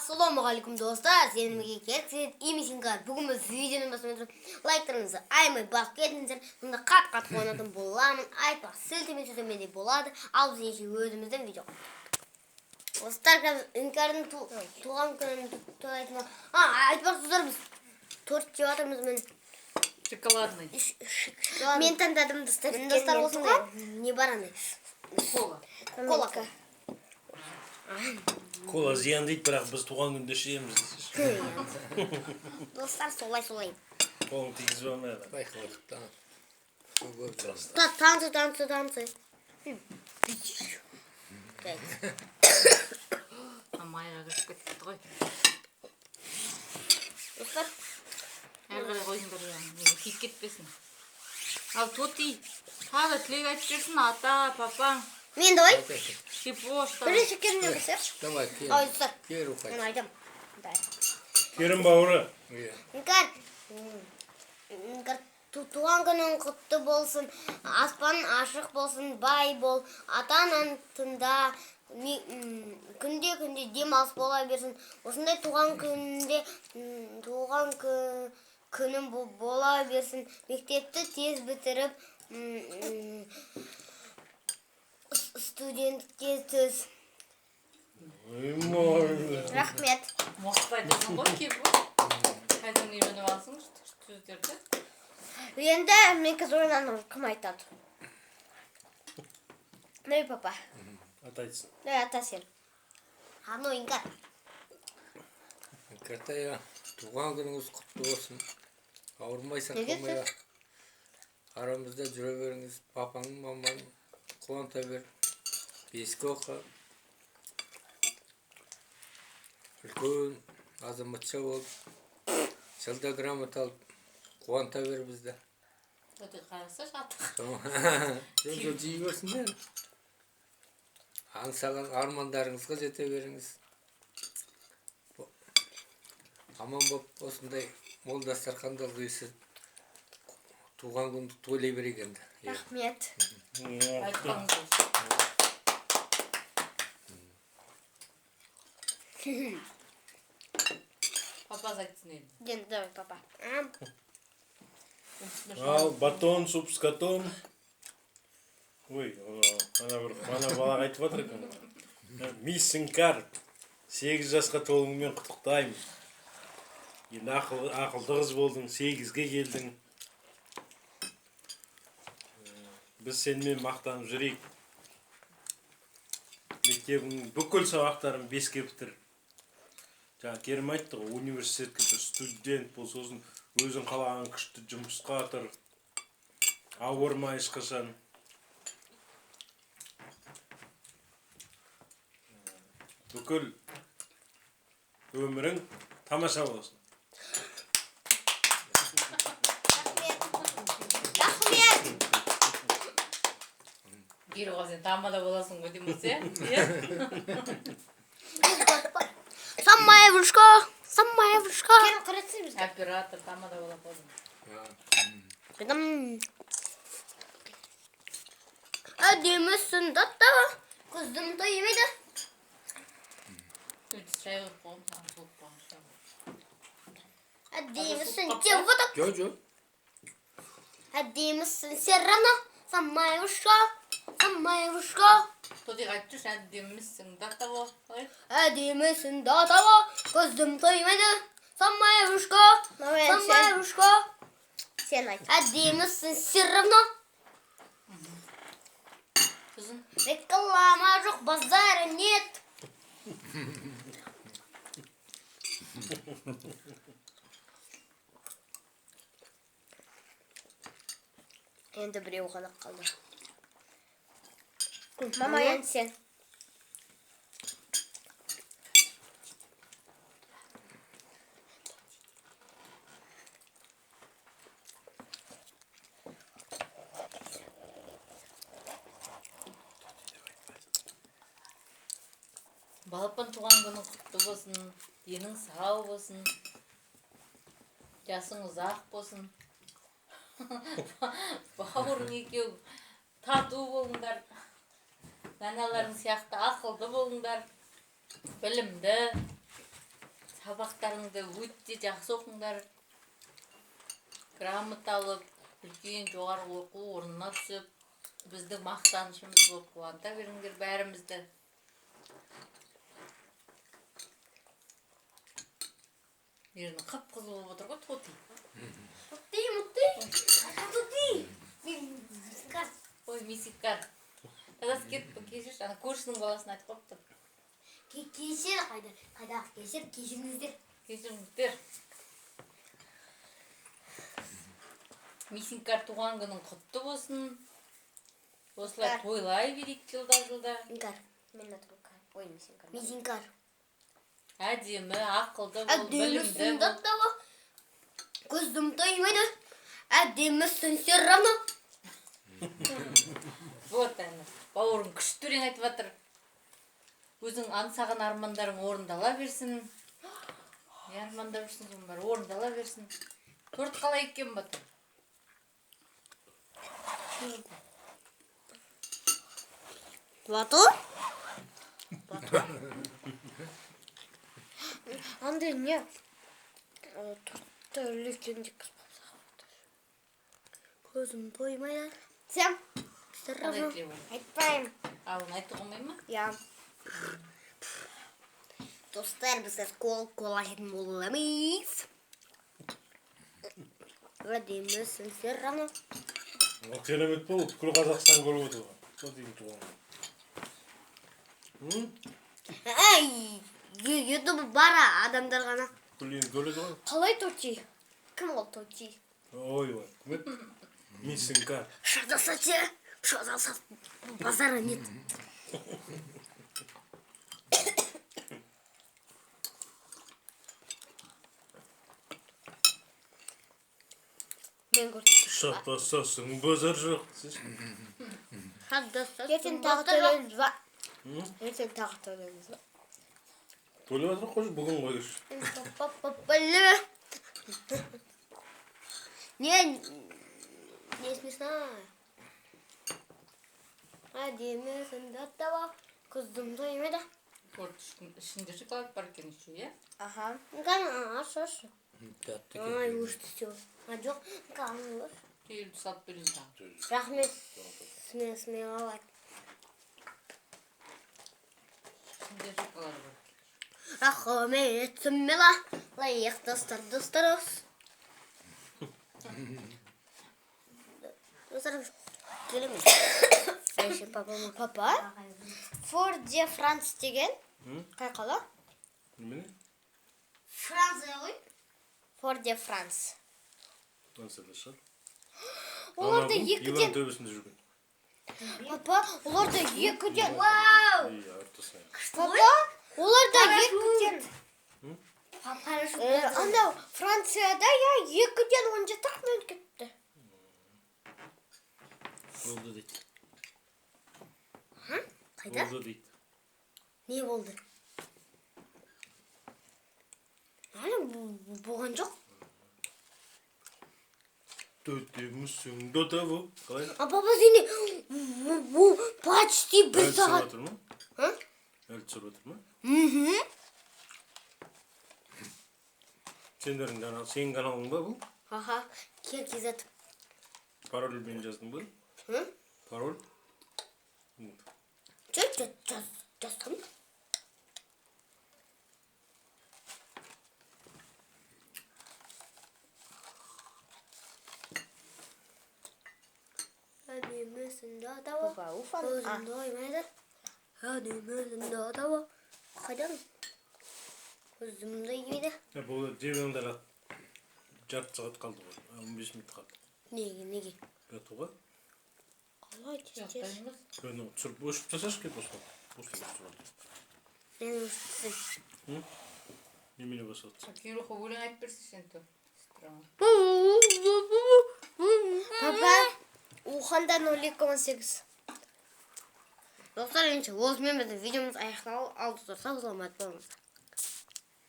Ассалаумағалейкум достар, сенімге келсек, емесіңдер. Бүгін біз видеоны басып отырмыз. Лайктарыңызды аймай басып кетіңіздер. Мұнда қат-қат қуанатын боламын. Айтпақ сілтеме болады. Ал біз еше өзіміздің видео. Достар, Іңкәрдің туған күнін тойлайтын. Айтпақ достар, біз торт жеп жатырмыз міне. Шоколадный. Мен таңдадым достар. Достар осындай. Не бар андай? Кола. Кола зиян дейді, бірақ біз туған күнде ішеміз. Достар, солай. Қолың тигізіп алмайды. Байқылықта. Танцы. Майға кіріп кетті ғой. Достар, Әрғарай қойыңдар неге киіп кетпесін. Ал Тоти, тағы тілек айтып берсін, ата, папаң. мен давай. Шипошта. Бірінші керіне көсер. Давай, Ой, достар, кел рухай. мен айтам. Керім бауыры. Іңкәр, туған күнің құтты болсын, аспаның ашық болсын, бай бол, ата-анаң тыңда, күнде демалыс бола берсін. Осындай туған күнім бола берсін. Мектепті тез бітіріп, студентке түс. Рахмет. Моқпай десің ғой, кеп қайдан үйреніп алсың сөздерді. Енді мен қазір ойнанып кім айтады? Дай папа. Ата айтсын. Дай ата сен. Ано Іңкәр. Картая, туған күніңіз құтты болсын. Ауырмайсың, Неге қалмайға. Арамызда жүре беріңіз. Папаңның, маманың қуанта бер. Бескі оқы. Үлкен азаматша болып, жылда грамот алып, қуанта бер бізді. Өте қараса жаттық. Жол жей берсіңдер. Аңсаған армандарыңызға жете беріңіз. Аман боп, осындай мол дастарханда қойсы туған күнді тойлай берейік енді. Рахмет. Айтпаңыз болсын. Папа айтсын енді. Енді давай папа. Ал батон, суп с котом. Ой, ана бала айтып жатыр екен. Мисс Іңкәр, 8 жасқа толуыңмен құттықтаймын. Енді ақылды қыз болдың, 8-ге келдің. Біз сенімен мақтанып жүрейік. Мектебің бүкіл сабақтарын 5-ке бітір. Жаңа Керім айтты ғой, университетке тұр, студент бол, сосын өзің қалаған күшті жұмысқа тұр. Ауырма ешқашан. Бүкіл өмірің тамаша болсын. Рахмет. Героға сен тамада боласың ғой демесе. Самая вышка. Керім қаратсың бізге. Оператор тамада бола қойдым. Әдемісің даттаға. Қыздым тоймайды. Шай қойып қойым, суып қойым. Әдемісің девоток. Жо. Әдемісің серрано. Самая вышка. Тоти айтып жүрші, әдемісің даттаға. Әдемісің даттаға. Қыздым тоймайды. Самая вышка. Сен айт. Әдемісің серрано. Қызым. Реклама жоқ, базары нет. Енді біреу ғана қалды. Мама, енді сен. Балапан туған күні құтты болсын, денің сау болсын, жасың ұзақ болсын. Бауырың екеу тату болыңдар. Наналарың сияқты ақылды болыңдар. Білімді. сабақтарыңды өте жақсы оқыңдар. Грамота алып, үлкен жоғарғы оқу орнына түсіп, біздің мақтанышымыз болып қуанта беріңдер бәрімізді. Ерінің қып-қызыл болып отыр ғой, тоти. Ой, мисикар. Тазасы кетіп, кешірші, ана көршінің баласын айтып қойып тұр. Кешір, қайда кешіріңіздер. Кешіріңіздер. Мисинкар туған күнің құтты болсын. Осылай тойлай берейік жылда. Мисинкар. Әдемі, ақылды бол, білімді Әдемісін бол. даттауы. Көзім тоймайды. Әдемісін сен равно. Вот әні. Бауырым күшті өлең айтып жатыр. Өзің аңсаған армандарың орындала берсін. Не армандар жүрсің соның бәрі орындала берсін. Торт қалай екен батыр? Плато? Андай не? Тортты үлкенде көзім тоймайды. Сен? Қалай тілеу? Айтпайым. Алын айтты қоймай ма? Я. Достар, біз кола жетін боламыз. Әдемісін сен равно. керемет болып бүкіл Қазақстан көріп отыр ғой. Сол деген туған. Ютубы бара адамдар ғана. Бүкіл енді көреді ғой. Қалай тоти? Кім ол тоти? Ой, кім еді? Мисинкар. Что за базара нет. Мен көрдім. Шатасасың, базар жоқ. Ертең тағы төлеміз ба? Ертең тағы төлеміз ба? Төлеп жатыр қой, бүгін қойыш. Не смешно. Әдемісін даттауы. Көзім тоймайды. Торт ішінде шоколад бар екен еще, иә? Ага. Қана ашы. Тәтті Ай, өшті все. Жоқ, қаны өш. Түйілді салып берейін тағы. Рахмет. Смело алайық. Ішінде шоколады бар. Рахмет, смело. Лайық достар. Достар, келемін. Папа? Фор де Франс деген? Қай қала? Немене? Франция ғой? Фор де Франс. Францияда шығар. Оларда Иван екіден... төбесінде жүрген. Папа, оларда екіден... Артысына. Папа, оларда екіден... Андау, Францияда екіден 10 жатақ мен кетті. Болды дейді. Қайда? Болды дейді. Не болды? Әлі болған жоқ. Төтемісің дотавы. Қалай? Папа, сені почти бір Әлі түсіріп сағат. отыр ма? Ха? Әлі түсіріп отыр ма? Мхм. Сендердің канал, сенің каналың ба бұл? Аха, кекизат. Парольмен жаздың ба? Пароль? Жаздым. Әдемісін датауы. Папа, уфан. Көзім тоймайды. Әдемісін датауы. Қайдан? Көзім тоймайды. Бұл жебеңді жарты сағат қалды ғой. 15 минут қалды. Неге? Жатуға? Қалай тез. Оны түсіріп өшіп тасашы кет осыған. Мен өшіпсің. Немене басады? Кирюха өлең айтып берсі сен тұр. Папа, Уханда 0,8. Достар, осымен біздің видеомыз аяқталды. Сау саламат болыңыздар.